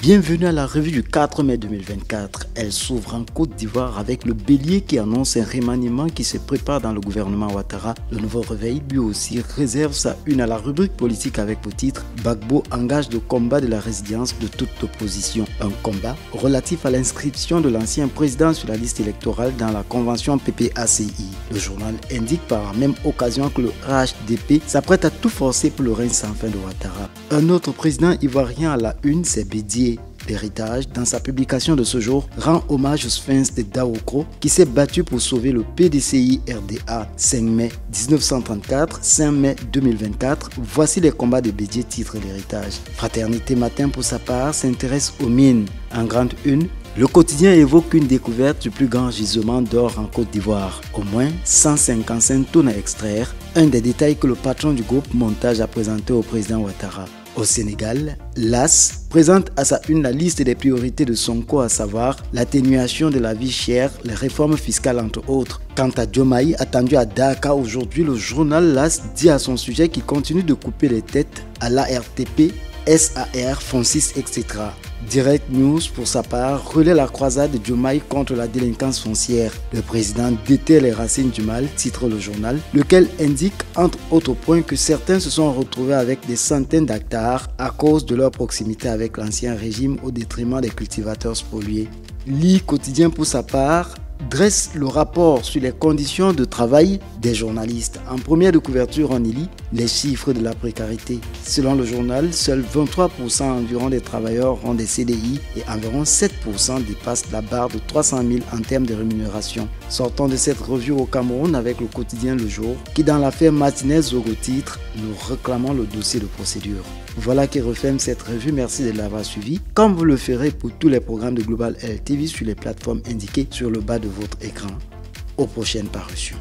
Bienvenue à la revue du 4 mai 2024. Elle s'ouvre en Côte d'Ivoire avec le bélier qui annonce un remaniement qui se prépare dans le gouvernement Ouattara. Le nouveau réveil lui aussi réserve sa une à la rubrique politique avec pour titre « Gbagbo engage le combat de la résilience de toute opposition ». Un combat relatif à l'inscription de l'ancien président sur la liste électorale dans la convention PPACI. Le journal indique par la même occasion que le HDP s'apprête à tout forcer pour le règne sans fin de Ouattara. Un autre président ivoirien à la une, c'est Bédié. L'héritage, dans sa publication de ce jour, rend hommage au sphinx de Daokro qui s'est battu pour sauver le PDCI RDA 5 mai 1934, 5 mai 2024. Voici les combats de Bédié, titre l'héritage. Fraternité Matin, pour sa part, s'intéresse aux mines. En grande une, le quotidien évoque une découverte du plus grand gisement d'or en Côte d'Ivoire. Au moins 155 tonnes à extraire, un des détails que le patron du groupe Montage a présenté au président Ouattara. Au Sénégal, l'AS présente à sa une la liste des priorités de Sonko, à savoir l'atténuation de la vie chère, les réformes fiscales entre autres. Quant à Diomaye, attendu à Dakar aujourd'hui, le journal l'AS dit à son sujet qu'il continue de couper les têtes à l'ARTP, SAR, Fonsis, etc. Direct News, pour sa part, relaie la croisade de Diomaye contre la délinquance foncière. Le président déterre les racines du mal, titre le journal, lequel indique entre autres points que certains se sont retrouvés avec des centaines d'hectares à cause de leur proximité avec l'ancien régime au détriment des cultivateurs spoliés. L'I quotidien, pour sa part, dresse le rapport sur les conditions de travail des journalistes. En première de couverture, on y lit les chiffres de la précarité. Selon le journal, seuls 23% environ des travailleurs ont des CDI et environ 7% dépassent la barre de 300 000 en termes de rémunération. Sortons de cette revue au Cameroun avec le quotidien Le Jour qui, dans l'affaire Martinez Zogo titre « Nous réclamons le dossier de procédure ». Voilà qui referme cette revue. Merci de l'avoir suivi, comme vous le ferez pour tous les programmes de Global LTV sur les plateformes indiquées sur le bas de votre écran. Aux prochaines parutions.